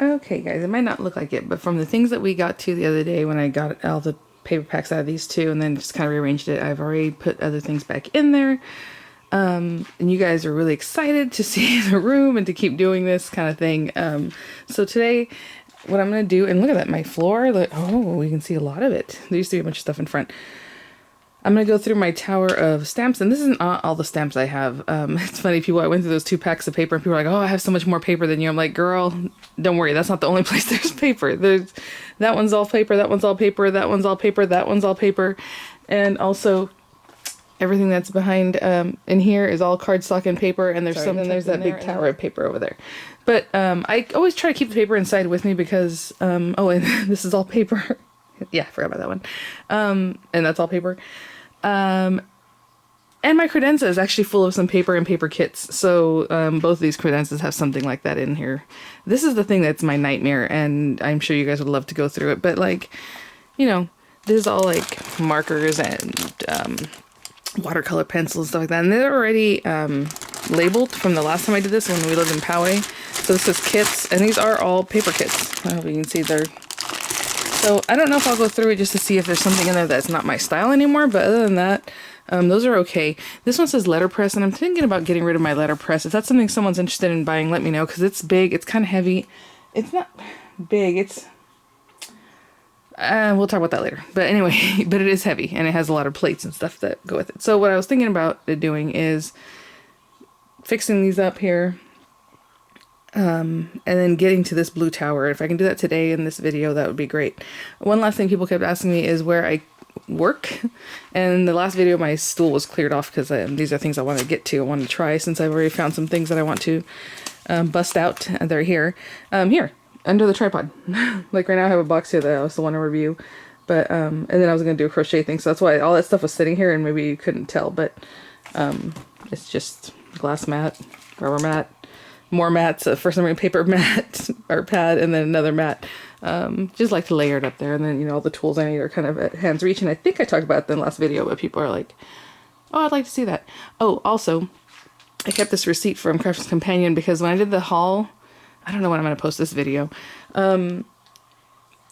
Okay, guys, it might not look like it, but from the things that we got to the other day when I got all the paper packs out of these two and then just kind of rearranged it, I've already put other things back in there. And you guys are really excited to see the room and to keep doing this kind of thing. So today, what I'm going to do, and look at that, my floor, like, oh, we can see a lot of it. There used to be a bunch of stuff in front. I'm going to go through my tower of stamps, and this isn't all the stamps I have. It's funny, I went through those 2 packs of paper, and people are like, oh, I have so much more paper than you. I'm like, girl, don't worry, that's not the only place there's paper. That one's all paper, that one's all paper, that one's all paper, that one's all paper, and also everything that's behind in here is all cardstock and paper, and there's that big tower of paper over there. But I always try to keep the paper inside with me because, oh, and this is all paper. Yeah, I forgot about that one. And that's all paper. And my credenza is actually full of some paper and paper kits. So both of these credenzas have something like that in here. This is the thing that's my nightmare, and I'm sure you guys would love to go through it. But like, you know, this is all like markers and watercolor pencils and stuff like that. And they're already labeled from the last time I did this when we lived in Poway. So this is kits, and these are all paper kits. I hope you can see they're... So I don't know if I'll go through it just to see if there's something in there that's not my style anymore, but other than that, those are okay. This one says letterpress, and I'm thinking about getting rid of my letterpress. If that's something someone's interested in buying, let me know, because it's big, it's kind of heavy. It's not big, it's... we'll talk about that later. But anyway, but it is heavy, and it has a lot of plates and stuff that go with it. So what I was thinking about doing is fixing these up here, and then getting to this blue tower. If I can do that today in this video, that would be great. One last thing people kept asking me is where I work, and in the last video my stool was cleared off because these are things I want to get to. I want to try, since I've already found some things that I want to bust out, and they're here. Here under the tripod. Like right now I have a box here that I also want to review, but and then I was going to do a crochet thing, so that's why all that stuff was sitting here, and maybe you couldn't tell, but it's just glass mat, rubber mat, more mats, for some reason paper mat or pad, and then another mat. Just like to layer it up there, and then, you know, all the tools I need are kind of at hand's reach, and I think I talked about it in the last video, but people are like, oh, I'd like to see that. Oh, also, I kept this receipt from Crafter's Companion because when I did the haul, I don't know when I'm going to post this video,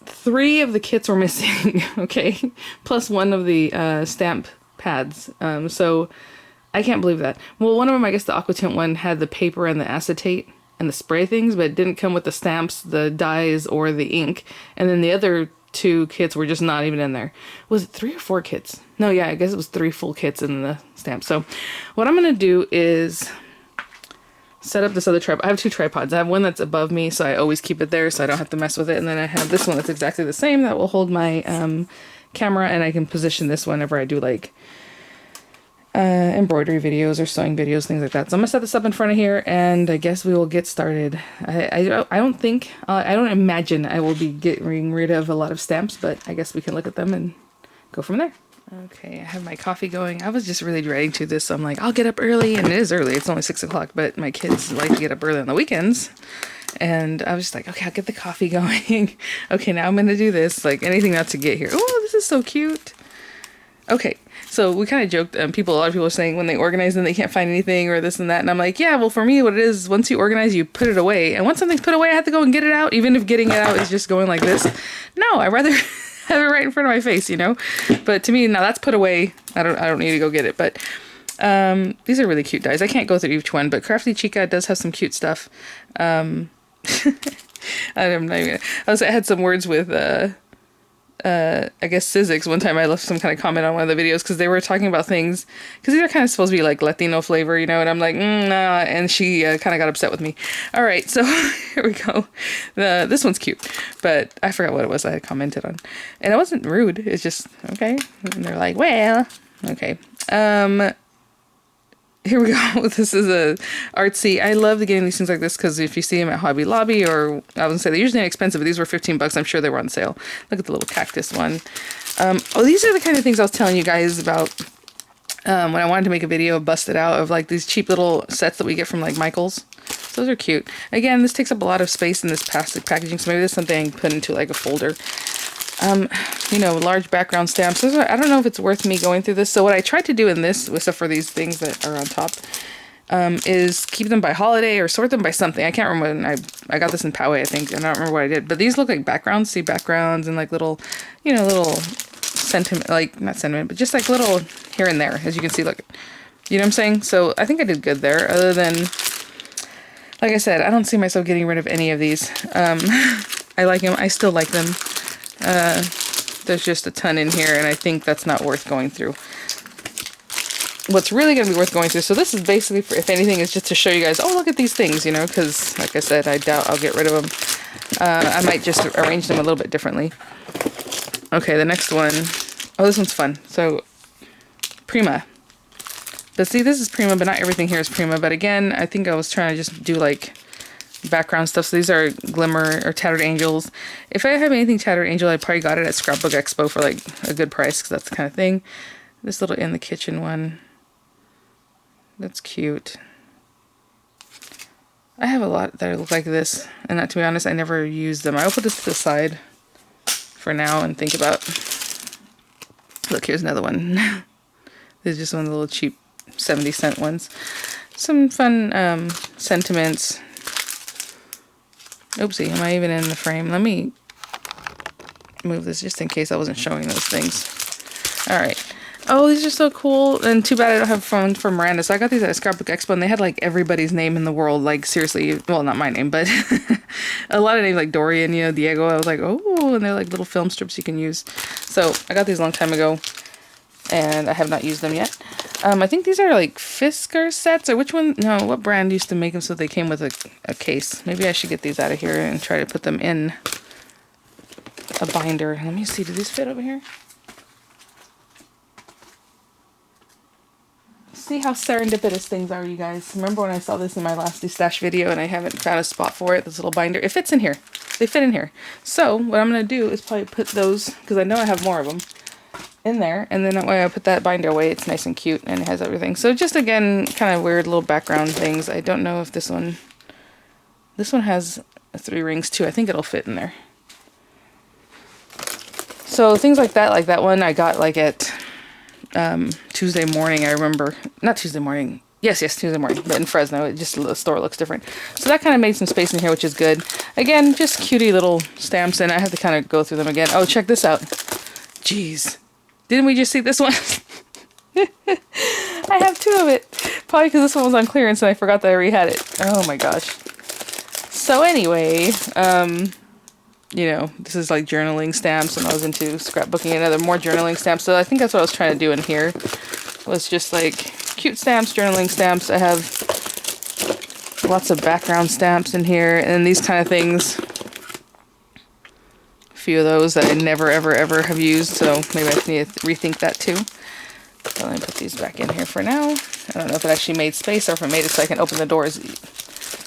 3 of the kits were missing, okay, plus 1 of the stamp pads, so I can't believe that. Well, one of them, I guess the aqua tint one, had the paper and the acetate and the spray things, but it didn't come with the stamps, the dyes, or the ink. And then the other 2 kits were just not even in there. Was it 3 or 4 kits? No, yeah, I guess it was 3 full kits in the stamps. So what I'm going to do is set up this other tripod. I have 2 tripods. I have one that's above me, so I always keep it there so I don't have to mess with it. And then I have this one that's exactly the same that will hold my camera, and I can position this whenever I do like embroidery videos or sewing videos, things like that. So I'm gonna set this up in front of here, and I guess we will get started. I don't imagine I will be getting rid of a lot of stamps, but I guess we can look at them and go from there. Okay, I have my coffee going. I was just really dreading to this, so I'm like, I'll get up early, and it is early. It's only 6 o'clock, but my kids like to get up early on the weekends, and I was just like, okay, I'll get the coffee going. Okay, now I'm gonna do this, like anything not to get here. Oh, this is so cute. Okay, so we kind of joked, a lot of people are saying when they organize them they can't find anything or this and that, and I'm like, yeah, well, for me what it is, once you organize, you put it away, and once something's put away I have to go and get it out, even if getting it out is just going like this. No, I'd rather have it right in front of my face, you know. But to me, now that's put away, I don't need to go get it. But these are really cute dies. I can't go through each one, but Crafty Chica does have some cute stuff. I had some words with I guess Sizzix. One time I left some kind of comment on one of the videos because they were talking about things, because these are kind of supposed to be like Latino flavor, you know, and I'm like, nah, and she kind of got upset with me. All right, so here we go. This one's cute, but I forgot what it was I had commented on, and it wasn't rude, it's just, okay, and they're like, well, okay, here we go. This is a artsy. I love getting these things like this because if you see them at Hobby Lobby, or I was gonna say they're usually inexpensive, but these were $15. I'm sure they were on sale. Look at the little cactus one. Oh, these are the kind of things I was telling you guys about when I wanted to make a video busted out of like these cheap little sets that we get from like Michael's. So those are cute. Again, this takes up a lot of space in this plastic packaging, so maybe this is something I can put into like a folder. You know, large background stamps. I don't know if it's worth me going through this. So what I tried to do in this, except for these things that are on top, is keep them by holiday or sort them by something. I can't remember when I got this in Poway, I think, and I don't remember what I did. But these look like backgrounds, see backgrounds and like little, you know, little sentiment, like not sentiment, but just like little here and there, as you can see, look, you know what I'm saying? So I think I did good there, other than, like I said, I don't see myself getting rid of any of these. I like them, I still like them. There's just a ton in here, and I think that's not worth going through. What's really going to be worth going through, so this is basically, for, if anything, is just to show you guys, oh, look at these things, you know, because, like I said, I doubt I'll get rid of them. I might just arrange them a little bit differently. Okay, the next one, oh, this one's fun. So, Prima. But see, this is Prima, but not everything here is Prima. But again, I think I was trying to just do, like, background stuff. So these are Glimmer or Tattered Angels. If I have anything Tattered Angel, I probably got it at Scrapbook Expo for, like, a good price, because that's the kind of thing. This little In the Kitchen one. That's cute. I have a lot that look like this, and to be honest, I never use them. I'll put this to the side for now and think about. Look, here's another one. This is just one of the little cheap 70-cent ones. Some fun sentiments. Oopsie, am I even in the frame? Let me move this just in case I wasn't showing those things. Alright. Oh, these are so cool, and too bad I don't have a phone for Miranda. So I got these at Scrapbook Expo, and they had like everybody's name in the world, like seriously, well, not my name, but a lot of names like Dorian, you know, Diego. I was like, oh, and they're like little film strips you can use. So I got these a long time ago, and I have not used them yet. I think these are like Fisker sets, or which one? No, what brand used to make them so they came with a case? Maybe I should get these out of here and try to put them in a binder. Let me see, do these fit over here? See how serendipitous things are, you guys. Remember when I saw this in my last Destash video and I haven't found a spot for it, this little binder? It fits in here. They fit in here. So what I'm going to do is probably put those, because I know I have more of them, in there. And then that way I put that binder away. It's nice and cute and it has everything. So just again, kind of weird little background things. I don't know if this one has 3 rings too. I think it'll fit in there. So things like that one I got like at Tuesday morning, I remember. Not Tuesday morning. Yes, Tuesday morning. But in Fresno, it just, the store looks different. So that kind of made some space in here, which is good. Again, just cutie little stamps, and I have to kind of go through them again. Oh, check this out. Jeez. Didn't we just see this one? I have 2 of it. Probably because this one was on clearance and I forgot that I already had it. Oh my gosh. So anyway, you know, this is like journaling stamps, and I was into scrapbooking and other more journaling stamps. So I think that's what I was trying to do in here, was just like cute stamps, journaling stamps. I have lots of background stamps in here, and these kind of things. A few of those that I never ever have used, so maybe I need to rethink that too. So let me put these back in here for now. I don't know if it actually made space or if it made it so I can open the doors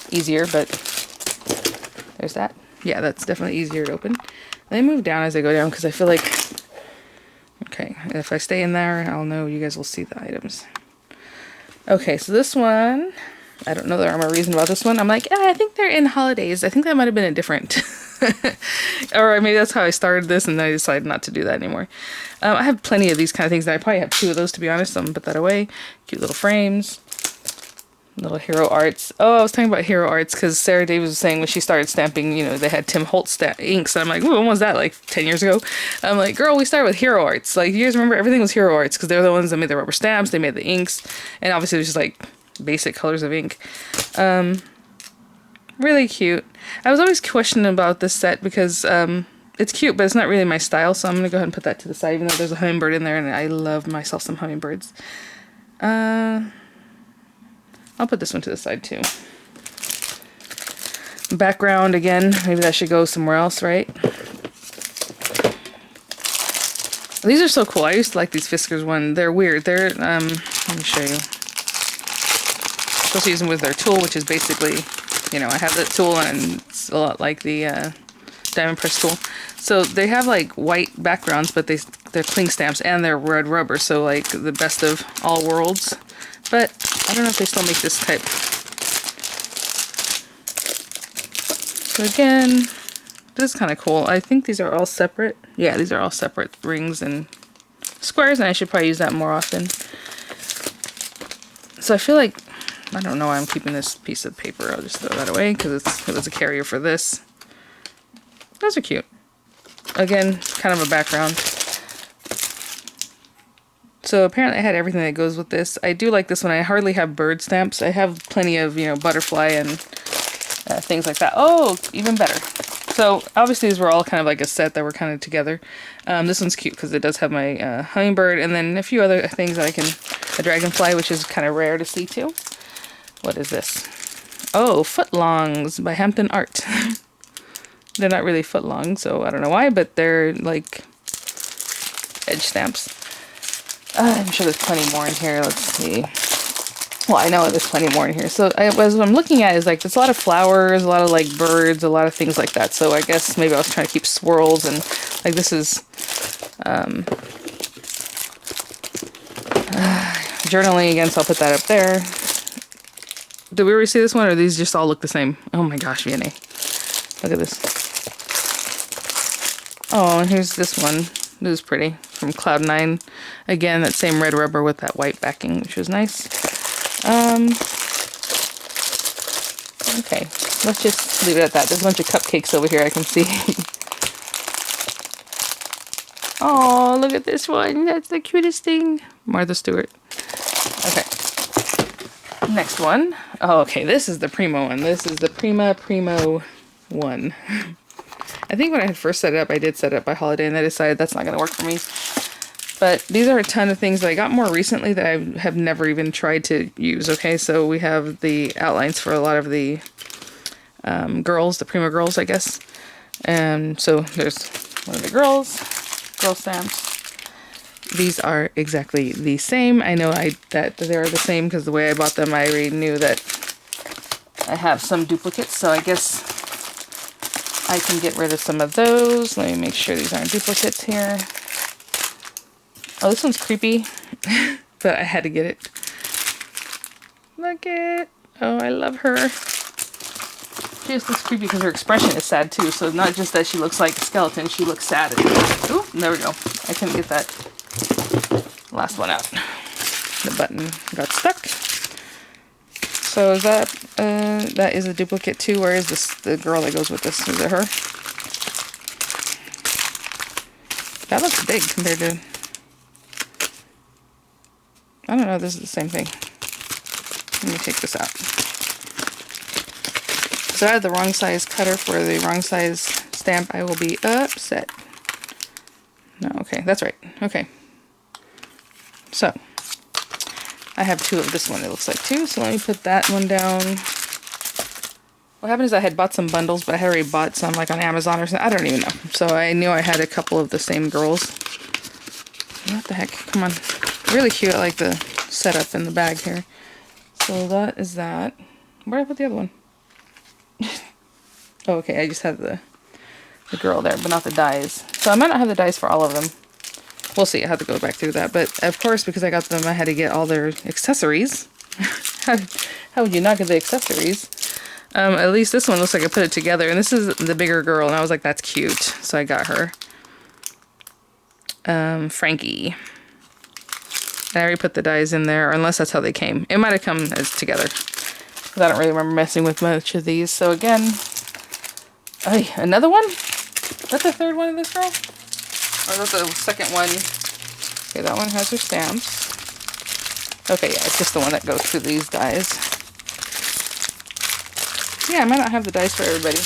easier, but there's that. Yeah, that's definitely easier to open. Let me move down as I go down, because I feel like, okay, if I stay in there, I'll know you guys will see the items. Okay, so this one, I don't know the rhyme or reason about this one. I'm like, I think they're in holidays. I think that might have been a different, or maybe that's how I started this, and then I decided not to do that anymore. I have plenty of these kind of things, and I probably have 2 of those, to be honest. I'm gonna put that away. Cute little frames. Little Hero Arts. Oh, I was talking about Hero Arts because Sarah Davis was saying when she started stamping, you know, they had Tim Holtz inks. And I'm like, ooh, when was that? Like 10 years ago? I'm like, girl, we started with Hero Arts. Like, you guys remember everything was Hero Arts because they're the ones that made the rubber stamps. They made the inks. And obviously it was just like basic colors of ink. Really cute. I was always questioning about this set because it's cute, but it's not really my style. So I'm going to go ahead and put that to the side, even though there's a hummingbird in there. And I love myself some hummingbirds. I'll put this one to the side too. Background again, maybe that should go somewhere else, right? These are so cool. I used to like these Fiskars one. They're weird. They're, let me show you. I'm supposed to use them with their tool, which is basically, you know, I have that tool and it's a lot like the diamond press tool. So they have like white backgrounds, but they're cling stamps and they're red rubber. So like the best of all worlds. But I don't know if they still make this type. So again, this is kind of cool. I think these are all separate. Yeah, these are all separate rings and squares, and I should probably use that more often. So I feel like I don't know why I'm keeping this piece of paper. I'll just throw that away because it was a carrier for this. Those are cute. Again, kind of a background. So apparently I had everything that goes with this. I do like this one. I hardly have bird stamps. I have plenty of, you know, butterfly and things like that. Oh, even better. So obviously these were all kind of like a set that were kind of together. This one's cute because it does have my hummingbird and then a few other things that I can... A dragonfly, which is kind of rare to see too. What is this? Oh, footlongs by Hampton Art. They're not really footlong, so I don't know why, but they're like edge stamps. I'm sure there's plenty more in here. Let's see. Well, I know there's plenty more in here. So what I'm looking at is like there's a lot of flowers, a lot of like birds, a lot of things like that. So I guess maybe I was trying to keep swirls and like this is journaling again, so I'll put that up there. Did we already see this one, or these just all look the same? Oh my gosh, Vianney. Look at this. Oh, and here's this one. This is pretty. From Cloud9. Again, that same red rubber with that white backing, which was nice. Okay, let's just leave it at that. There's a bunch of cupcakes over here I can see. Oh, look at this one. That's the cutest thing. Martha Stewart. Okay. Next one. Oh, okay, this is the Prima one. This is the Primo one. I think when I had first set it up, I did set it up by holiday, and I decided that's not going to work for me. But these are a ton of things that I got more recently that I have never even tried to use, okay? So we have the outlines for a lot of the girls, the Prima girls, I guess. And so there's one of the girl stamps. These are exactly the same. I know that they're the same because the way I bought them, I already knew that I have some duplicates, so I guess I can get rid of some of those. Let me make sure these aren't duplicates here. Oh, this one's creepy, but I had to get it. Look it. Oh, I love her. She's just creepy because her expression is sad too, so not just that she looks like a skeleton, she looks sad. Oh, there we go. I couldn't get that last one out. The button got stuck. So is that is a duplicate too. Where is this? The girl that goes with this? Is it her? That looks big compared to... I don't know. This is the same thing. Let me take this out. So I have the wrong size cutter for the wrong size stamp. I will be upset. No, okay, that's right. Okay. So I have two of this one, it looks like too. So let me put that one down. What happened is I had bought some bundles, but I had already bought some like on Amazon or something. I don't even know. So I knew I had a couple of the same girls. What the heck? Come on. Really cute. I like the setup in the bag here. So that is that. Where did I put the other one? Oh, okay. I just have the girl there, but not the dies. So I might not have the dies for all of them. We'll see. I have to go back through that. But of course, because I got them, I had to get all their accessories. How would you not get the accessories? At least this one looks like I put it together. And this is the bigger girl. And I was like, that's cute. So I got her. Frankie. I already put the dies in there. Unless that's how they came. It might have come as together. Because I don't really remember messing with much of these. So again... Oh, another one? Is that the third one of this girl? Or is that the second one? Okay, that one has her stamps. Okay, yeah, it's just the one that goes through these dies. Yeah, I might not have the dies for everybody.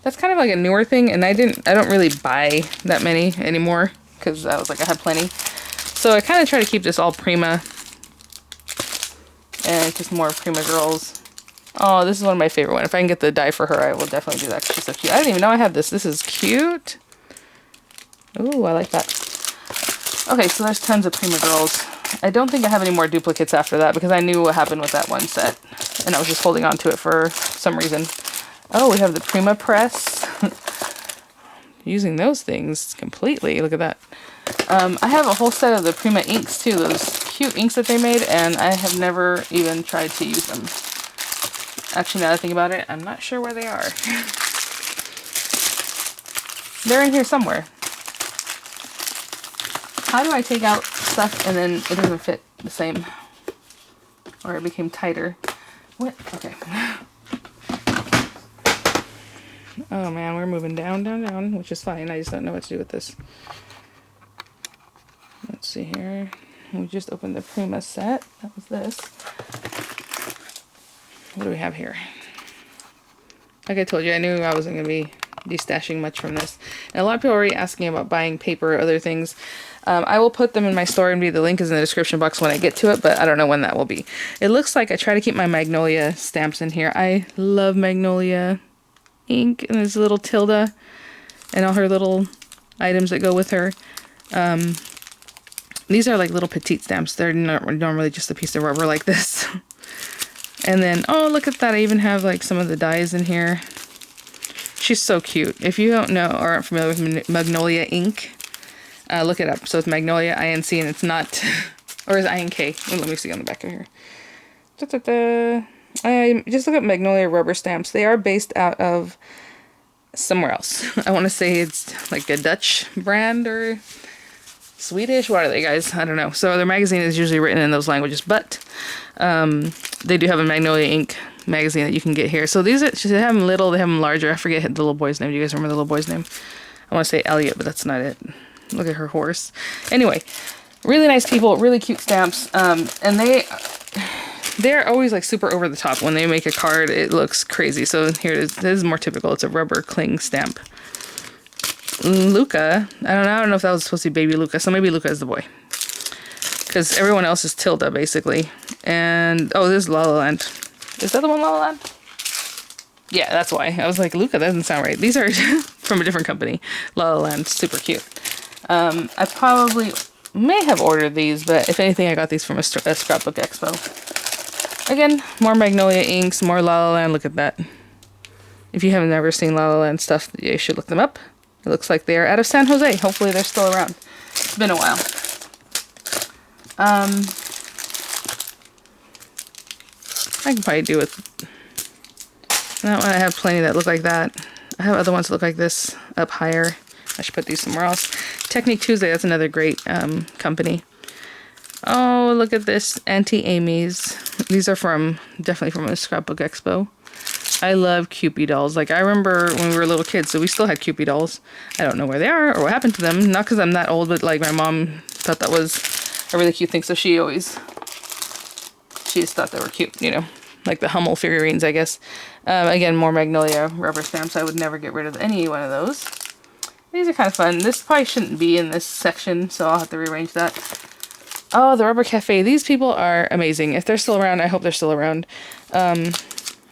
That's kind of like a newer thing, and I don't really buy that many anymore because I was like, I have plenty. So I kind of try to keep this all Prima and just more Prima girls. Oh, this is one of my favorite ones. If I can get the die for her, I will definitely do that because she's so cute. I didn't even know I had this. This is cute. Ooh, I like that. Okay, so there's tons of Prima girls. I don't think I have any more duplicates after that because I knew what happened with that one set. And I was just holding on to it for some reason. Oh, we have the Prima press. Using those things completely. Look at that. I have a whole set of the Prima inks too. Those cute inks that they made. And I have never even tried to use them. Actually, now that I think about it, I'm not sure where they are. They're in here somewhere. How do I take out stuff and then it doesn't fit the same? or it became tighter. What? Okay. Oh man, we're moving down, down, down, which is fine. I just don't know what to do with this. Let's see here. We just opened the Prima set. That was this. What do we have here? Like I told you, I knew I wasn't going to be destashing much from this. And a lot of people are already asking about buying paper or other things. I will put them in my store, and the link is in the description box when I get to it, but I don't know when that will be. It looks like I try to keep my Magnolia stamps in here. I love Magnolia ink, and there's a little Tilda and all her little items that go with her. These are like little petite stamps. They're not normally just a piece of rubber like this. And then, oh, look at that. I even have like some of the dies in here. She's so cute. If you don't know or aren't familiar with Magnolia ink, look it up. So it's Magnolia, INC, and it's not, or is INK. Let me see on the back of here. Just look at Magnolia rubber stamps. They are based out of somewhere else. I want to say it's like a Dutch brand or Swedish. What are they, guys? I don't know. So their magazine is usually written in those languages, but they do have a Magnolia ink magazine that you can get here. So these are, they have them little, they have them larger. I forget the little boy's name. Do you guys remember the little boy's name? I want to say Elliot, but that's not it. Look at her horse. Anyway, really nice people, really cute stamps. And they're always like super over the top. When they make a card, it looks crazy. So here it is. This is more typical. It's a rubber cling stamp. Luca. I don't know if that was supposed to be baby Luca. So maybe Luca is the boy. Because everyone else is Tilda, basically. And, oh, this is La La Land. Is that the one, La La Land? Yeah, that's why. I was like, Luca, that doesn't sound right. These are from a different company. La La Land, super cute. I probably may have ordered these, but if anything, I got these from a Scrapbook Expo. Again, more Magnolia inks, more La La Land. Look at that. If you haven't ever seen La La Land stuff, you should look them up. It looks like they are out of San Jose. Hopefully they're still around. It's been a while. I can probably do with that one. I have plenty that look like that. I have other ones that look like this up higher. I should put these somewhere else. Technique Tuesday, that's another great company. Oh, look at this. Auntie Amy's. These are definitely from a Scrapbook Expo. I love Cupid dolls. Like, I remember when we were little kids, so we still had Cupid dolls. I don't know where they are or what happened to them. Not because I'm that old, but like my mom thought that was a really cute thing, so she just thought they were cute, you know, like the Hummel figurines, I guess. Again, more Magnolia rubber stamps. I would never get rid of any one of those. These are kind of fun. This probably shouldn't be in this section, so I'll have to rearrange that. Oh, the Rubber Cafe. These people are amazing. If they're still around, I hope they're still around.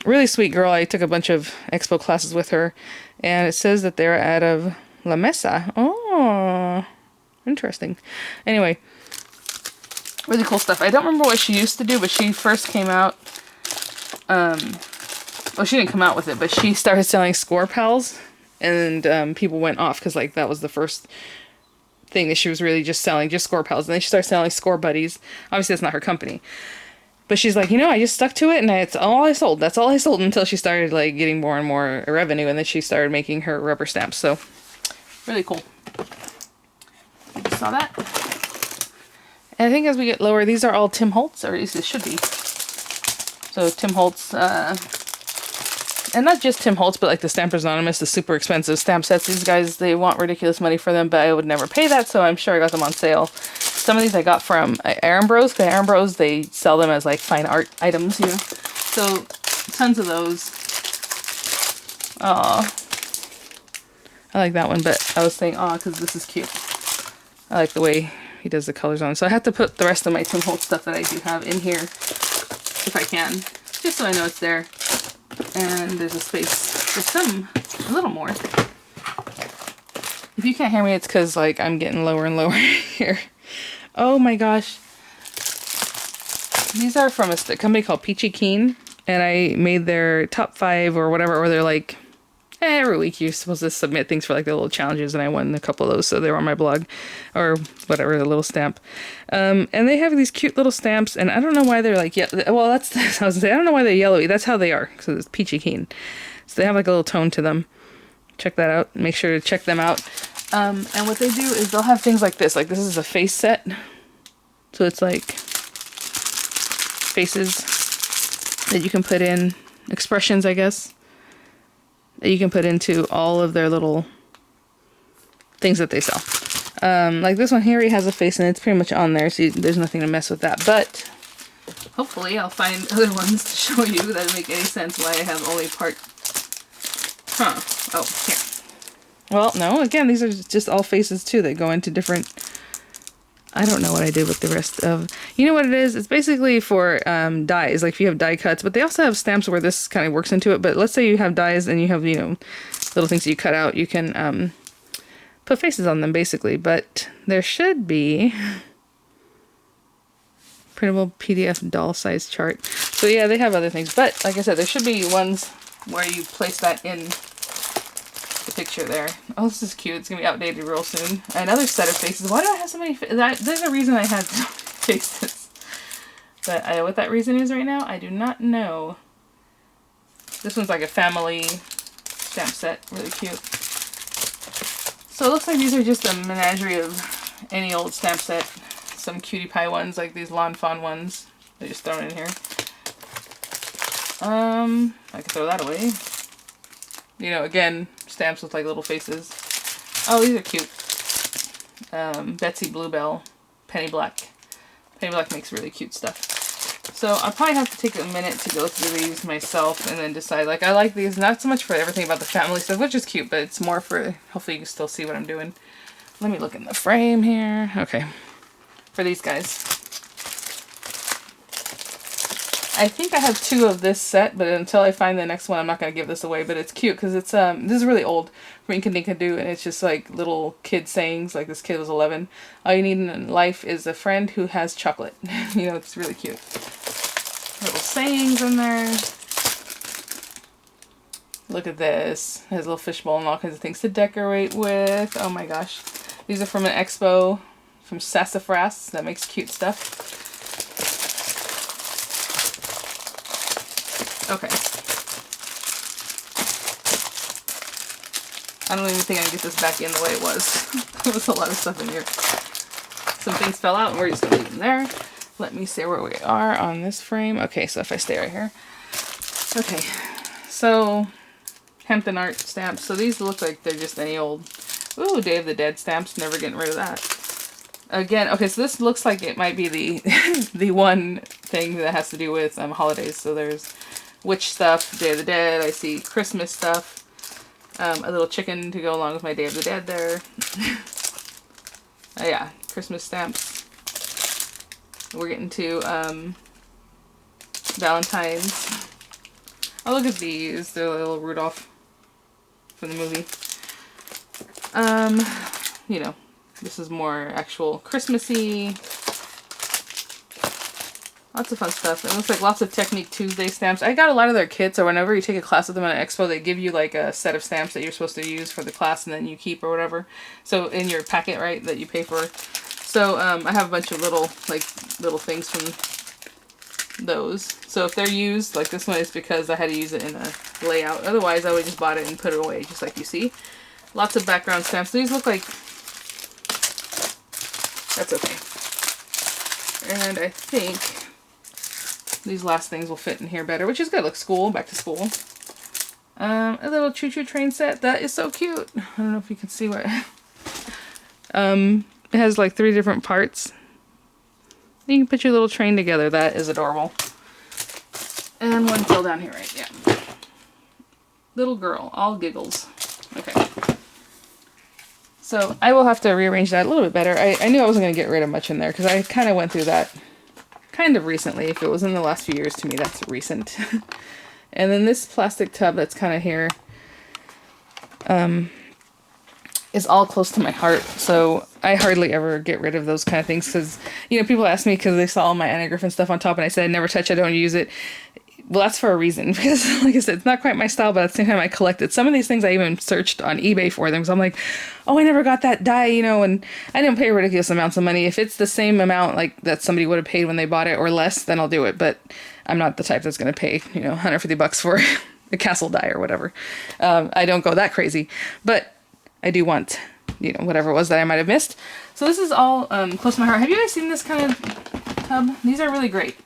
Really sweet girl. I took a bunch of expo classes with her, and it says that they're out of La Mesa. Oh, interesting. Anyway, really cool stuff. I don't remember what she used to do, but she first came out, well, she didn't come out with it, but she started selling Score Pals, and people went off because like that was the first thing that she was really just selling, just Score Pals. And then she started selling Score Buddies. Obviously that's not her company, but she's like, you know, I just stuck to it, and it's all I sold. That's all I sold until she started like getting more and more revenue, and then she started making her rubber stamps. So really cool. You just saw that. And I think as we get lower, these are all Tim Holtz, or at least it should be. So Tim Holtz, and not just Tim Holtz, but like the Stampers Anonymous, the super expensive stamp sets. These guys, they want ridiculous money for them, but I would never pay that, so I'm sure I got them on sale. Some of these I got from Aaron Bros, because Aaron Bros, they sell them as like fine art items, you know. So tons of those. Aw. I like that one, but I was saying aw because this is cute. I like the way he does the colors on. So I have to put the rest of my Tim Holtz stuff that I do have in here, if I can, just so I know it's there. And there's a space for a little more. If you can't hear me, it's because like I'm getting lower and lower here. Oh my gosh. These are from a company called Peachy Keen, and I made their top 5 or whatever, or they're like, every week you're supposed to submit things for like the little challenges, and I won a couple of those, so they were on my blog, or whatever, the little stamp. And they have these cute little stamps, and I don't know why they're like, yeah, well, that's, I was gonna say, I don't know why they're yellowy. That's how they are, because it's Peachy Keen. So they have like a little tone to them. Check that out. Make sure to check them out. And what they do is they'll have things like this. Like this is a face set. So it's like faces that you can put in, expressions, I guess, that you can put into all of their little things that they sell. Like this one here, he has a face and it's pretty much on there, so there's nothing to mess with that. But hopefully I'll find other ones to show you that make any sense why I have only part. Huh. Oh, here. Well, no, again, these are just all faces too that go into different... I don't know what I did with the rest of... You know what it is? It's basically for dies, like if you have die cuts, but they also have stamps where this kind of works into it. But let's say you have dies and you have, you know, little things that you cut out, you can put faces on them basically. But there should be printable PDF doll size chart. So yeah, they have other things, but like I said, there should be ones where you place that in the picture there. Oh, this is cute. It's gonna be outdated real soon. Another set of faces. Why do I have so many? There's a reason I had faces, but what that reason is right now, I do not know. This one's like a family stamp set, really cute. So it looks like these are just a menagerie of any old stamp set. Some cutie pie ones, like these lawn fawn ones. They're just thrown in here. I can throw that away. You know, again, stamps with like little faces. Oh, these are cute. Betsy Bluebell, Penny Black. Penny Black makes really cute stuff. So I'll probably have to take a minute to go through these myself and then decide. Like, I like these, not so much for everything about the family stuff, which is cute, but it's more for, hopefully you can still see what I'm doing. Let me look in the frame here. Okay. For these guys. I think I have 2 of this set, but until I find the next one, I'm not going to give this away. But it's cute because it's this is really old from Inkadinkado, and it's just like little kid sayings. Like this kid was 11. All you need in life is a friend who has chocolate. You know, it's really cute. Little sayings in there. Look at this. It has a little fishbowl and all kinds of things to decorate with. Oh my gosh. These are from an expo from Sassafras that makes cute stuff. Okay. I don't even think I can get this back in the way it was. There was a lot of stuff in here. Some things fell out and we're just gonna leave them there. Let me see where we are on this frame. Okay, so if I stay right here. Okay, so Hampton Art stamps. So these look like they're just any old, ooh, Day of the Dead stamps. Never getting rid of that. Again, okay, so this looks like it might be the the one thing that has to do with holidays. So there's witch stuff, Day of the Dead. I see Christmas stuff. A little chicken to go along with my Day of the Dead there. Yeah, Christmas stamps. We're getting to Valentine's. Oh, look at these. They're a little Rudolph from the movie. You know, this is more actual Christmassy. Lots of fun stuff. It looks like lots of Technique Tuesday stamps. I got a lot of their kits, or whenever you take a class with them at an expo, they give you like a set of stamps that you're supposed to use for the class and then you keep or whatever. So in your packet, right, that you pay for. So I have a bunch of little things from those. So if they're used, like this one is because I had to use it in a layout. Otherwise, I would just bought it and put it away, just like you see. Lots of background stamps. These look like... That's okay. And I think these last things will fit in here better, which is good. Like school, back to school. A little choo-choo train set. That is so cute. I don't know if you can see what... It has like 3 different parts. You can put your little train together. That is adorable. And one fell down here, right? Yeah. Little girl, all giggles. Okay. So I will have to rearrange that a little bit better. I knew I wasn't going to get rid of much in there because I kind of went through that kind of recently. If it was in the last few years, to me, that's recent. And then this plastic tub that's kind of here is all close to my heart. So I hardly ever get rid of those kind of things because, you know, people ask me because they saw all my Anna Griffin stuff on top and I said I never touch it, I don't use it. Well, that's for a reason because, like I said, it's not quite my style, but at the same time I collected. Some of these things I even searched on eBay for them. So I'm like, oh, I never got that die, you know, and I didn't pay ridiculous amounts of money. If it's the same amount like that somebody would have paid when they bought it or less, then I'll do it. But I'm not the type that's going to pay, you know, $150 for a castle die or whatever. I don't go that crazy, but I do want, you know, whatever it was that I might have missed. So this is all close to my heart. Have you guys seen this kind of tub? These are really great.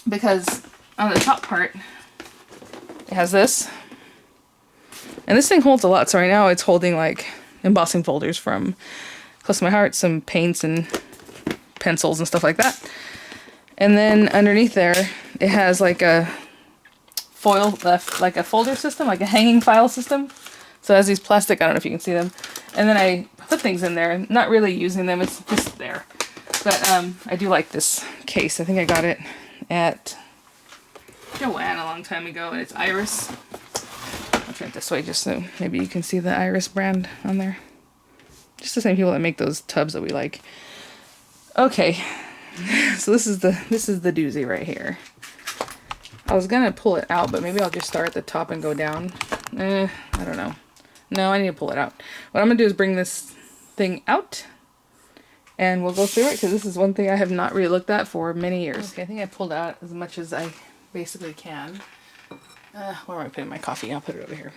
because on the top part, it has this. And this thing holds a lot. So right now it's holding like embossing folders from Close to My Heart, some paints and pencils and stuff like that. And then underneath there, it has like a foil, like a folder system, like a hanging file system. So it has these plastic, I don't know if you can see them. And then I put things in there, not really using them, it's just there. But I do like this case. I think I got it at Joann a long time ago, and it's Iris. I'll turn it this way just so maybe you can see the Iris brand on there. Just the same people that make those tubs that we like. Okay, so this is the doozy right here. I was gonna pull it out, but maybe I'll just start at the top and go down. I don't know. No, I need to pull it out. What I'm gonna do is bring this thing out, and we'll go through it, because this is one thing I have not really looked at for many years. Okay, I think I pulled out as much as I basically can. Where am I putting my coffee? I'll put it over here.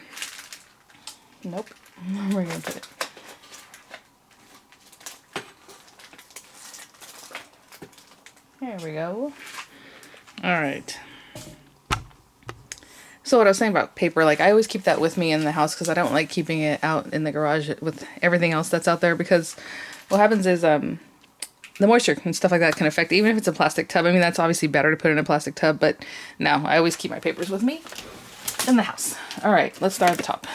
Nope. Where am I gonna put it? There we go. Alright. So what I was saying about paper, like I always keep that with me in the house because I don't like keeping it out in the garage with everything else that's out there, because what happens is the moisture and stuff like that can affect it, even if it's a plastic tub. I mean, that's obviously better to put in a plastic tub, but no, I always keep my papers with me in the house. Alright, let's start at the top.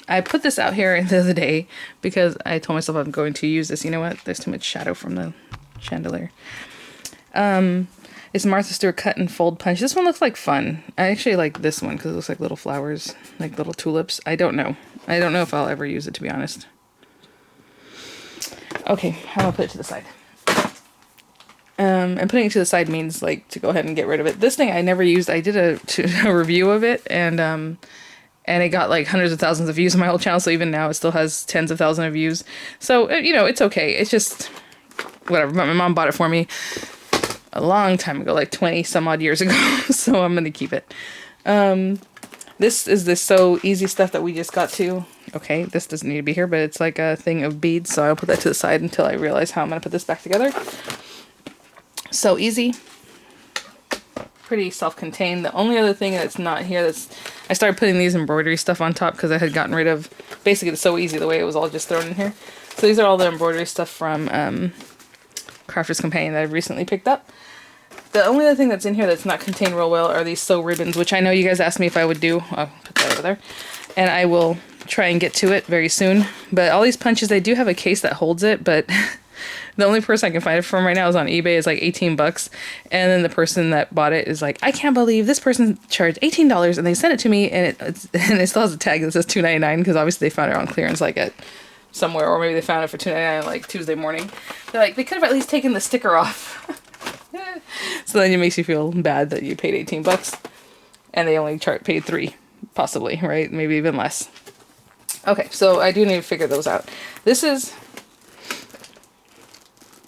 I put this out here the other day because I told myself I'm going to use this. You know what? There's too much shadow from the chandelier. It's Martha Stewart Cut and Fold Punch. This one looks like fun. I actually like this one because it looks like little flowers, like little tulips. I don't know. I don't know if I'll ever use it, to be honest. Okay, I'm gonna put it to the side. And putting it to the side means like to go ahead and get rid of it. This thing I never used. I did a review of it, and it got like hundreds of thousands of views on my whole channel. So even now it still has tens of thousands of views. So you know, it's okay. It's just whatever. But my mom bought it for me a long time ago, like 20 some odd years ago. So I'm gonna keep it. This is the So Easy stuff that we just got to. Okay, this doesn't need to be here, but it's like a thing of beads, so I'll put that to the side until I realize how I'm gonna put this back together. So Easy, pretty self-contained. The only other thing that's not here, I started putting these embroidery stuff on top because I had gotten rid of basically the So Easy, the way it was all just thrown in here. So these are all the embroidery stuff from Crafter's Companion that I've recently picked up. The only other thing that's in here that's not contained real well are these sew ribbons, which I know you guys asked me if I would do. I'll put that over there. And I will try and get to it very soon. But all these punches, they do have a case that holds it, but the only person I can find it from right now is on eBay. It's like 18 bucks. And then the person that bought it is like, I can't believe this person charged $18 and they sent it to me, and it still has a tag that says $2.99 because obviously they found it on clearance like at somewhere, or maybe they found it for $2.99 like Tuesday morning. They're like, they could have at least taken the sticker off. So then it makes you feel bad that you paid 18 bucks and they only paid $3, possibly, right? Maybe even less. Okay, so I do need to figure those out. This is,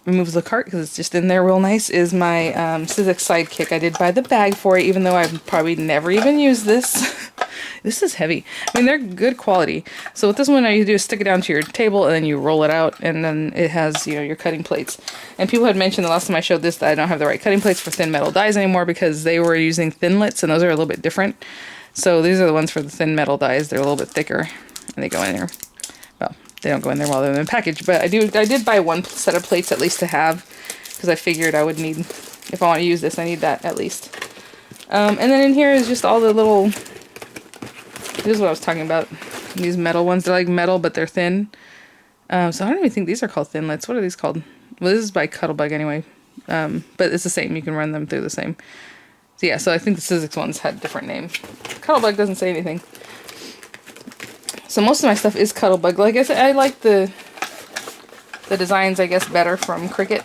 removes the cart because it's just in there real nice, is my Sizzix Sidekick. I did buy the bag for it, even though I've probably never even used this. This is heavy. I mean, they're good quality. So with this one, all you do is stick it down to your table and then you roll it out, and then it has, you know, your cutting plates. And people had mentioned the last time I showed this that I don't have the right cutting plates for thin metal dies anymore because they were using Thinlits, and those are a little bit different. So these are the ones for the thin metal dies. They're a little bit thicker and they go in there. Well, they don't go in there while they're in the package, but I did buy one set of plates at least to have, because I figured I would need, if I want to use this, I need that at least. And then in here is just all the little, this is what I was talking about, these metal ones. They're like metal, but they're thin. So I don't even think these are called Thinlits. What are these called? Well, this is by Cuttlebug anyway. But it's the same. You can run them through the same. So yeah, so I think the Sizzix ones had different names. Cuttlebug doesn't say anything. So most of my stuff is Cuttlebug. Like I said, I like the designs, I guess, better from Cricut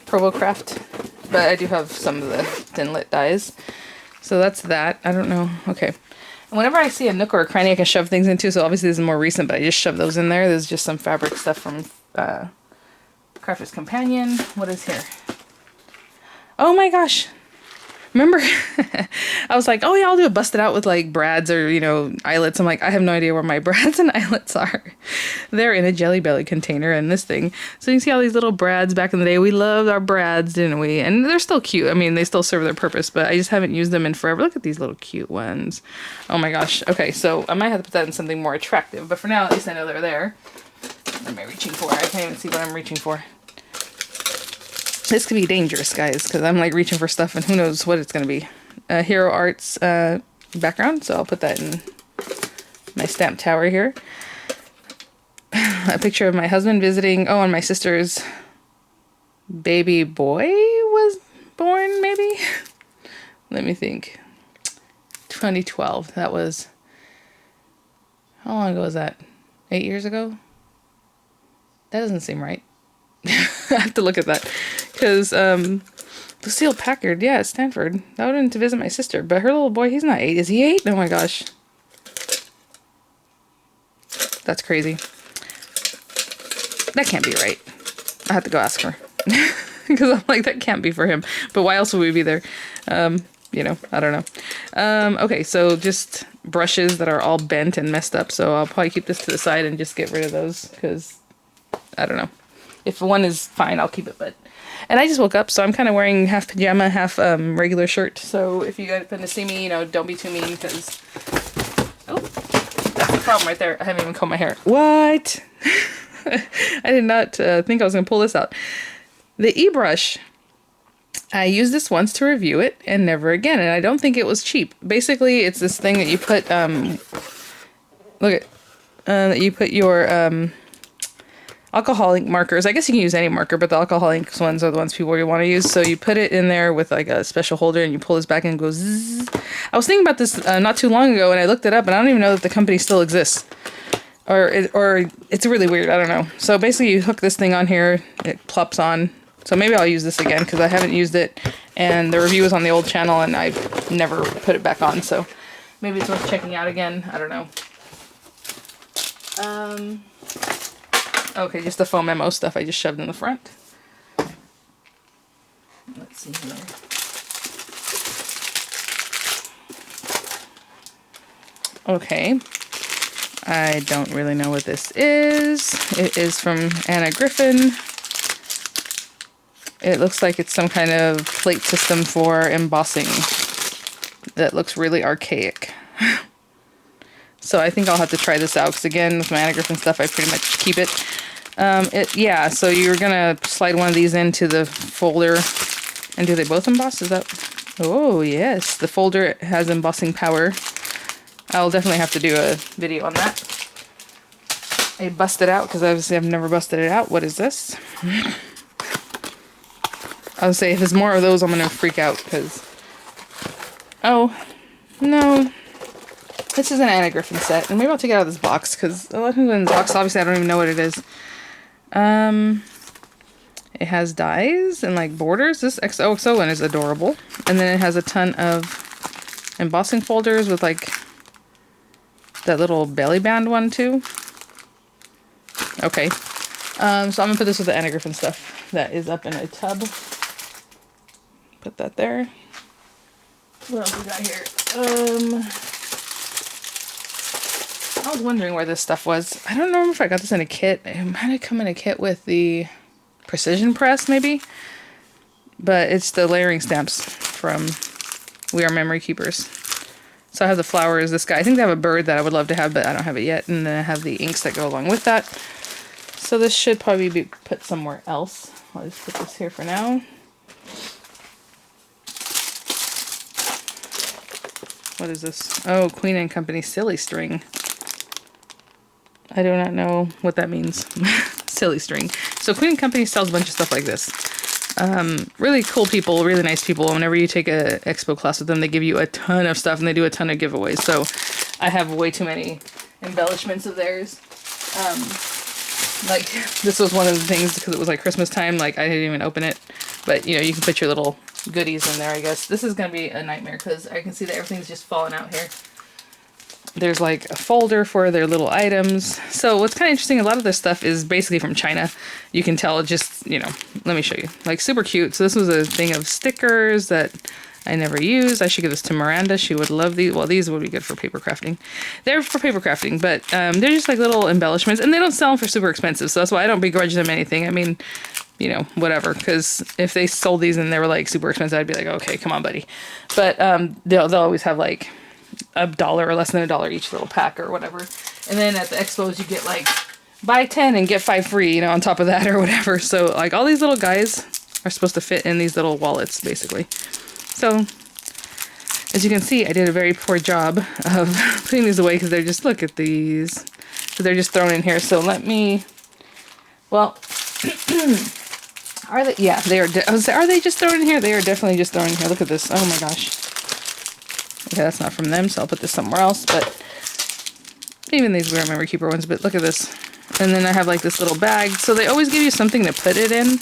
Provocraft. But I do have some of the Thinlit dies. So that's that. I don't know. Okay. And whenever I see a nook or a cranny I can shove things into, so obviously this is more recent, but I just shove those in there. There's just some fabric stuff from Crafter's Companion. What is here? Oh my gosh! Remember, I was like, oh yeah, I'll do a busted out with like brads or, you know, eyelets. I'm like, I have no idea where my brads and eyelets are. They're in a Jelly Belly container in this thing. So you can see all these little brads back in the day. We loved our brads, didn't we? And they're still cute. I mean, they still serve their purpose, but I just haven't used them in forever. Look at these little cute ones. Oh my gosh. Okay, so I might have to put that in something more attractive, but for now, at least I know they're there. What am I reaching for? I can't even see what I'm reaching for. This could be dangerous, guys, because I'm like reaching for stuff and who knows what it's going to be. Hero Arts background, so I'll put that in my stamp tower here. A picture of my husband visiting. Oh, and my sister's baby boy was born, maybe? Let me think. 2012. That was... How long ago was that? 8 years ago? That doesn't seem right. I have to look at that. Because, Lucille Packard, yeah, at Stanford. I went to visit my sister, but her little boy, he's not 8. Is he 8? Oh my gosh. That's crazy. That can't be right. I have to go ask her. Because I'm like, that can't be for him. But why else would we be there? You know, I don't know. Okay, so just brushes that are all bent and messed up. So I'll probably keep this to the side and just get rid of those. Because, I don't know. If one is fine, I'll keep it, but... And I just woke up, so I'm kind of wearing half pajama, half regular shirt. So if you guys happen to see me, you know, don't be too mean, because... Oh, that's the problem right there. I haven't even combed my hair. What? I did not think I was going to pull this out. The E-brush, I used this once to review it, and never again. And I don't think it was cheap. Basically, it's this thing that you put... look at... that you put your... alcohol ink markers. I guess you can use any marker, but the alcohol ink ones are the ones people you want to use. So you put it in there with like a special holder and you pull this back and it goes zzz. I was thinking about this not too long ago and I looked it up and I don't even know that the company still exists. Or it's really weird. I don't know. So basically you hook this thing on here. It plops on. So maybe I'll use this again because I haven't used it. And the review was on the old channel and I've never put it back on. So maybe it's worth checking out again. I don't know. Okay, just the foam memo stuff I just shoved in the front. Let's see here. Okay. I don't really know what this is. It is from Griffin. It looks like it's some kind of plate system for embossing that looks really archaic. So I think I'll have to try this out because again, with my Griffin stuff, I pretty much keep it. Yeah, so you're gonna slide one of these into the folder, and do they both emboss? Is that? Oh yes, the folder has embossing power. I'll definitely have to do a video on that. I busted out because obviously I've never busted it out. What is this? I would say if there's more of those, I'm gonna freak out because. Oh no. This is an Anna Griffin set, and maybe I'll take it out of this box, because a lot of things in this box, obviously I don't even know what it is. It has dies and like borders. This XOXO one is adorable. And then it has a ton of embossing folders with like that little belly band one too. Okay. So I'm gonna put this with the Anna Griffin stuff that is up in a tub. Put that there. What else we got here? I was wondering where this stuff was. I don't know if I got this in a kit. It might have come in a kit with the precision press, maybe. But it's the layering stamps from We Are Memory Keepers. So I have the flowers, this guy. I think they have a bird that I would love to have, but I don't have it yet. And then I have the inks that go along with that. So this should probably be put somewhere else. I'll just put this here for now. What is this? Oh, Queen and Company Silly String. I do not know what that means. Silly string. So Queen and Company sells a bunch of stuff like this. Really cool people, really nice people. Whenever you take a expo class with them, they give you a ton of stuff and they do a ton of giveaways. So I have way too many embellishments of theirs. Like this was one of the things because it was like Christmas time. Like I didn't even open it, but you know, you can put your little goodies in there, I guess. This is going to be a nightmare because I can see that everything's just falling out here. There's like a folder for their little items. So what's kind of interesting, a lot of this stuff is basically from China. You can tell just, you know, let me show you. Like super cute. So this was a thing of stickers that I never use. I should give this to Miranda. She would love these. Well, these would be good for paper crafting. They're for paper crafting, but they're just like little embellishments, and they don't sell them for super expensive, so that's why I don't begrudge them anything. I mean, you know, whatever, because if they sold these and they were like super expensive, I'd be like, okay, come on, buddy. But they'll always have like $1 or less than $1 each little pack or whatever. And then at the expos, you get like buy 10 and get 5 free, you know, on top of that or whatever. So like all these little guys are supposed to fit in these little wallets, basically. So as you can see, I did a very poor job of putting these away because they're just, look at these. So they're just thrown in here. So let me, well, are they? Yeah, they are. Are they just thrown in here? They are definitely just thrown in here. Look at this. Oh my gosh. Okay, that's not from them, so I'll put this somewhere else. But even these weird memory keeper ones. But look at this. And then I have like this little bag. So they always give you something to put it in.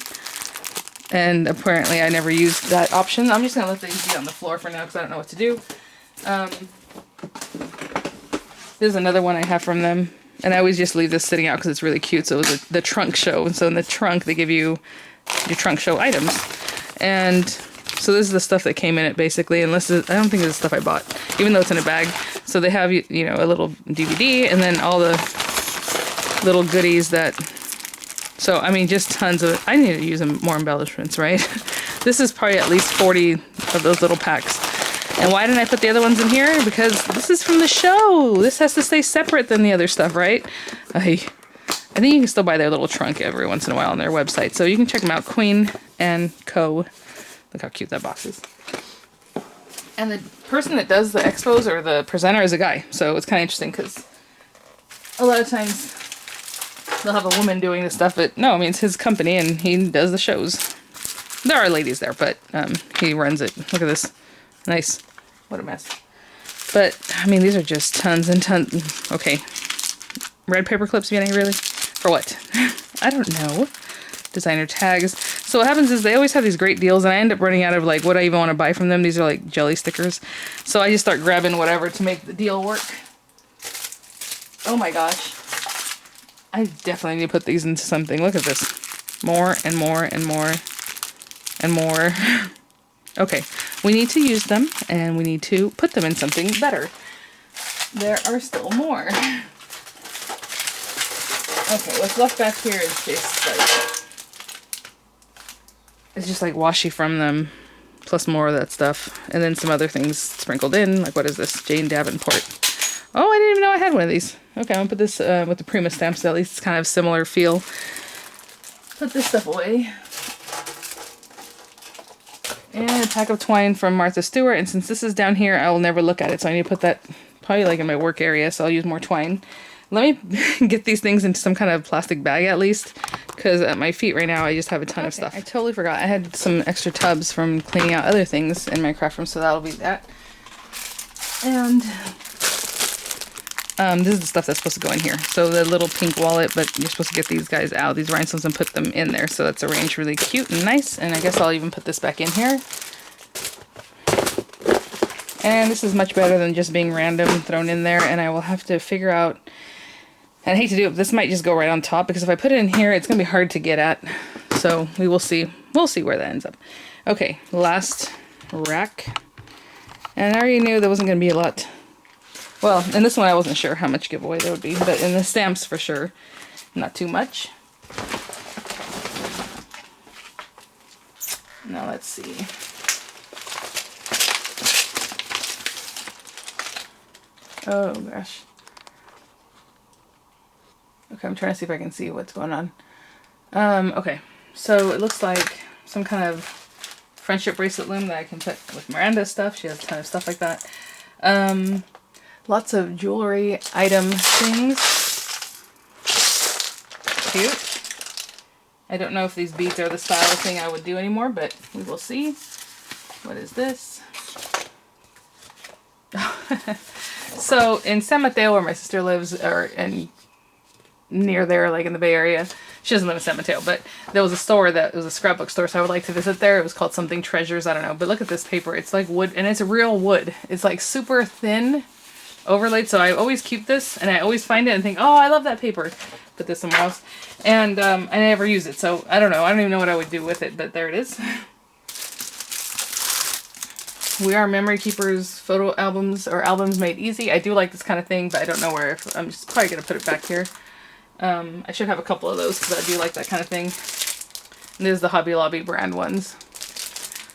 And apparently I never used that option. I'm just gonna let these be on the floor for now because I don't know what to do. This is another one I have from them. And I always just leave this sitting out because it's really cute. So it was the trunk show. And so in the trunk, they give you your trunk show items. And so this is the stuff that came in it, basically. And this is, I don't think this is stuff I bought, even though it's in a bag. So they have, you know, a little DVD and then all the little goodies that... So, I mean, just tons of... I need to use more embellishments, right? This is probably at least 40 of those little packs. And why didn't I put the other ones in here? Because this is from the show. This has to stay separate than the other stuff, right? I think you can still buy their little trunk every once in a while on their website. So you can check them out. Queen and Co. Look how cute that box is. And the person that does the expos or the presenter is a guy. So it's kind of interesting because a lot of times they'll have a woman doing this stuff. But no, I mean, it's his company and he does the shows. There are ladies there, but he runs it. Look at this. Nice. What a mess. But, I mean, these are just tons and tons. Okay. Red paper clips, Vienna, really? For what? I don't know. Designer tags. So what happens is they always have these great deals, and I end up running out of, like, what I even want to buy from them. These are, like, jelly stickers. So I just start grabbing whatever to make the deal work. Oh, my gosh. I definitely need to put these into something. Look at this. More and more and more and more. Okay. We need to use them, and we need to put them in something better. There are still more. Okay, what's left back here is just like... It's just like washi from them, plus more of that stuff. And then some other things sprinkled in, like what is this? Jane Davenport. Oh, I didn't even know I had one of these. Okay, I'm gonna put this with the Prima stamps, so at least it's kind of similar feel. Put this stuff away. And a pack of twine from Martha Stewart. And since this is down here, I will never look at it. So I need to put that probably like in my work area. So I'll use more twine. Let me get these things into some kind of plastic bag at least. Because at my feet right now, I just have a ton of stuff. I totally forgot. I had some extra tubs from cleaning out other things in my craft room. So that'll be that. And this is the stuff that's supposed to go in here. So the little pink wallet, but you're supposed to get these guys out, these rhinestones, and put them in there. So that's arranged really cute and nice. And I guess I'll even put this back in here. And this is much better than just being random thrown in there. And I will have to figure out, and I hate to do it, but this might just go right on top, because if I put it in here, it's going to be hard to get at. So we will see. We'll see where that ends up. Okay, last rack. And I already knew there wasn't going to be a lot. Well, in this one I wasn't sure how much giveaway there would be, but in the stamps for sure, not too much. Now let's see. Oh gosh. Okay, I'm trying to see if I can see what's going on. Okay, so it looks like some kind of friendship bracelet loom that I can put with Miranda's stuff. She has a ton of stuff like that. Lots of jewelry item things. Cute. I don't know if these beads are the style of thing I would do anymore, but we will see. What is this? So in San Mateo, where my sister lives, or near there, like in the Bay Area. She doesn't live in San Mateo, but there was a store that was a scrapbook store, so I would like to visit there. It was called something Treasures, I don't know. But look at this paper. It's like wood, and it's real wood. It's like super thin, overlaid. So I always keep this, and I always find it and think, oh, I love that paper. Put this somewhere else. And I never use it, so I don't know. I don't even know what I would do with it, but there it is. We Are Memory Keepers photo albums, or albums made easy. I do like this kind of thing, but I don't know where. If, I'm just probably going to put it back here. I should have a couple of those because I do like that kind of thing. And there's the Hobby Lobby brand ones.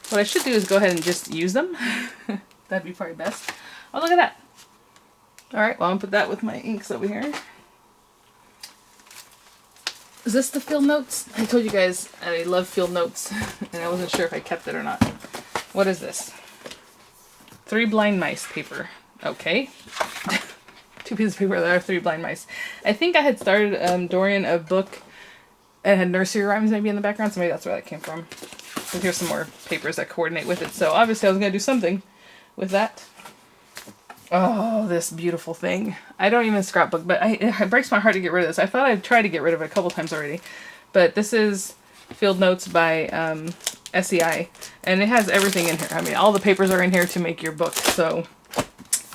What I should do is go ahead and just use them. That'd be probably best. Oh, look at that. Alright, well, I'm going to put that with my inks over here. Is this the field notes? I told you guys I love field notes, and I wasn't sure if I kept it or not. What is this? 3 blind mice paper. Okay. 2 pieces of paper that are 3 blind mice. I think I had started Dorian a book and had nursery rhymes maybe in the background, so maybe that's where that came from. So here's some more papers that coordinate with it. So obviously I was going to do something with that. Oh, this beautiful thing. I don't even scrapbook, but it breaks my heart to get rid of this. I thought I'd tried to get rid of it a couple times already. But this is Field Notes by SEI. And it has everything in here. I mean, all the papers are in here to make your book. So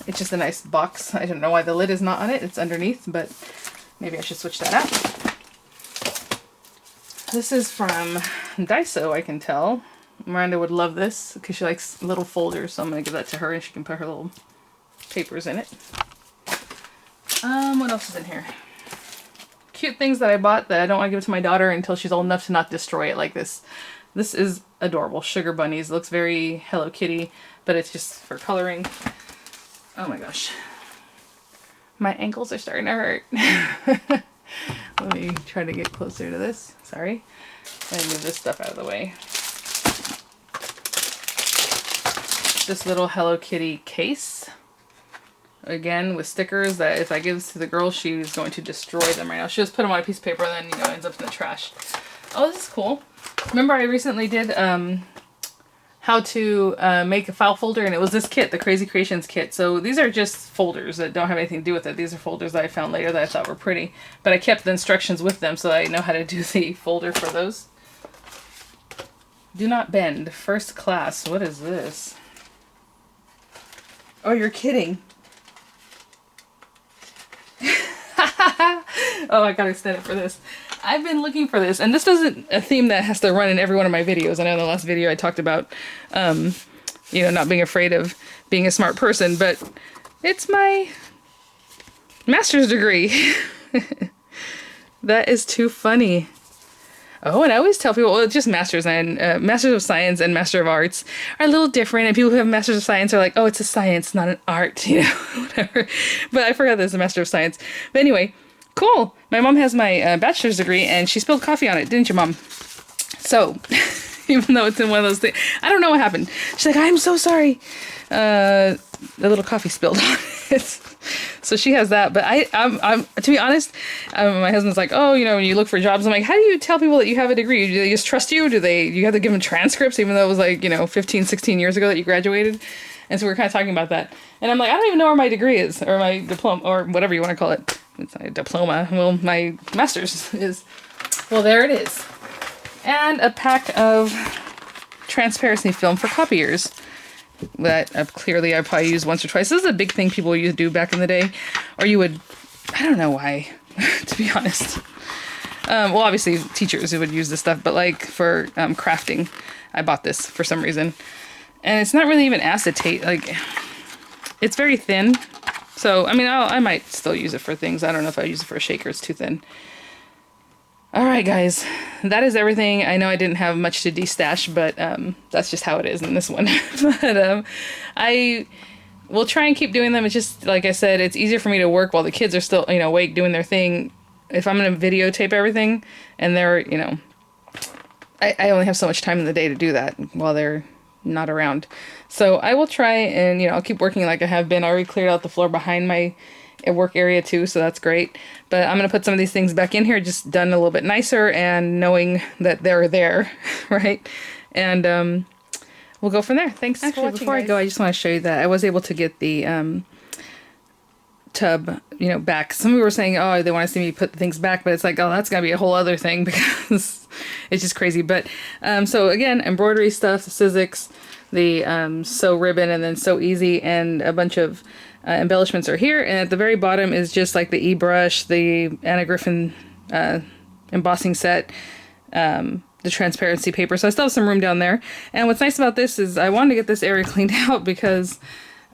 it's just a nice box. I don't know why the lid is not on it. It's underneath, but maybe I should switch that out. This is from Daiso, I can tell. Miranda would love this because she likes little folders. So I'm going to give that to her and she can put her little papers in it. What else is in here? Cute things that I bought that I don't want to give to my daughter until she's old enough to not destroy it, like this. This is adorable. Sugar bunnies. It looks very Hello Kitty, but it's just for coloring. Oh my gosh. My ankles are starting to hurt. Let me try to get closer to this. Sorry. Let me move this stuff out of the way. This little Hello Kitty case. Again, with stickers that if I give this to the girl, she's going to destroy them right now. She'll just put them on a piece of paper and then, you know, ends up in the trash. Oh, this is cool. Remember I recently did how to make a file folder, and it was this kit, the Crazy Creations kit. So these are just folders that don't have anything to do with it. These are folders that I found later that I thought were pretty. But I kept the instructions with them so that I know how to do the folder for those. Do not bend. First class. What is this? Oh, you're kidding. Oh, I gotta extend it for this. I've been looking for this, and this isn't a theme that has to run in every one of my videos. I know in the last video I talked about, you know, not being afraid of being a smart person, but it's my master's degree. That is too funny. Oh, and I always tell people, well, it's just masters, and masters of science and master of arts are a little different. And people who have masters of science are like, oh, it's a science, not an art, you know, whatever. But I forgot there's a master of science. But anyway, cool. My mom has my bachelor's degree, and she spilled coffee on it, didn't you, Mom? So, even though it's in one of those things, I don't know what happened. She's like, I'm so sorry. A little coffee spilled on it. So she has that, but I'm to be honest, my husband's like, oh, you know, when you look for jobs, I'm like, how do you tell people that you have a degree? Do they just trust you? You have to give them transcripts, even though it was like, you know, 15, 16 years ago that you graduated? And so we're kind of talking about that. And I'm like, I don't even know where my degree is, or my diploma, or whatever you want to call it. It's not a diploma. Well, my master's is. Well, there it is. And a pack of transparency film for copiers. That clearly I probably used once or twice. This is a big thing people used to do back in the day. Or you would, I don't know why, to be honest. Well, obviously teachers who would use this stuff, but like for crafting, I bought this for some reason. And it's not really even acetate, like, it's very thin. So, I mean, I might still use it for things. I don't know if I use it for a shaker, it's too thin. Alright guys, that is everything. I know I didn't have much to destash, but that's just how it is in this one. But I will try and keep doing them. It's just, like I said, it's easier for me to work while the kids are still, you know, awake doing their thing. If I'm going to videotape everything, and they're, you know, I only have so much time in the day to do that while they're not around. So I will try and, you know, I'll keep working like I have been. I already cleared out the floor behind my work area too, so that's great. But I'm going to put some of these things back in here, just done a little bit nicer and knowing that they're there, right? And we'll go from there. Thanks for watching, before guys. I go, I just want to show you that I was able to get the tub, you know, back. Some people were saying, oh, they want to see me put things back, but it's like, oh, that's going to be a whole other thing because it's just crazy. But so again, embroidery stuff, the Sizzix, the Sew Ribbon, and then Sew Easy, and a bunch of embellishments are here. And at the very bottom is just like the E-brush, the Griffin embossing set, the transparency paper. So I still have some room down there. And what's nice about this is I wanted to get this area cleaned out because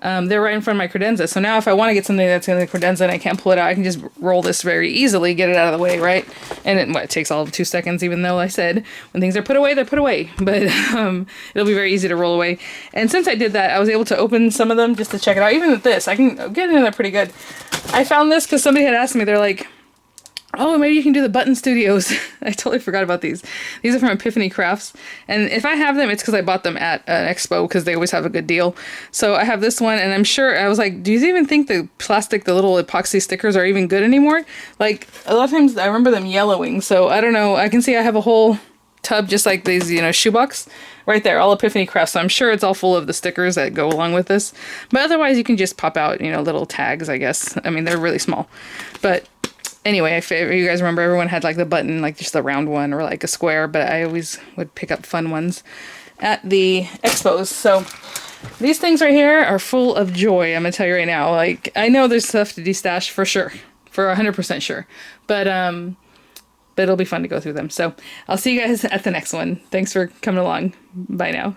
they're right in front of my credenza. So now if I want to get something that's in the credenza and I can't pull it out, I can just roll this very easily, get it out of the way, right? And it takes all of 2 seconds, even though I said when things are put away, they're put away. But it'll be very easy to roll away. And since I did that, I was able to open some of them just to check it out. Even with this, I can get in there pretty good. I found this because somebody had asked me, they're like, oh, maybe you can do the button studios. I totally forgot about these. These are from Epiphany Crafts. And if I have them, it's because I bought them at an expo because they always have a good deal. So I have this one, and I'm sure, I was like, do you even think the plastic, the little epoxy stickers are even good anymore? Like, a lot of times I remember them yellowing. So I don't know. I can see I have a whole tub just like these, you know, shoebox right there, all Epiphany Crafts. So I'm sure it's all full of the stickers that go along with this. But otherwise, you can just pop out, you know, little tags, I guess. I mean, they're really small. But anyway, if you guys remember, everyone had like the button, like just the round one or like a square, but I always would pick up fun ones at the expos. So these things right here are full of joy, I'm gonna tell you right now. Like, I know there's stuff to destash for sure, for 100% sure, but it'll be fun to go through them. So I'll see you guys at the next one. Thanks for coming along. Bye now.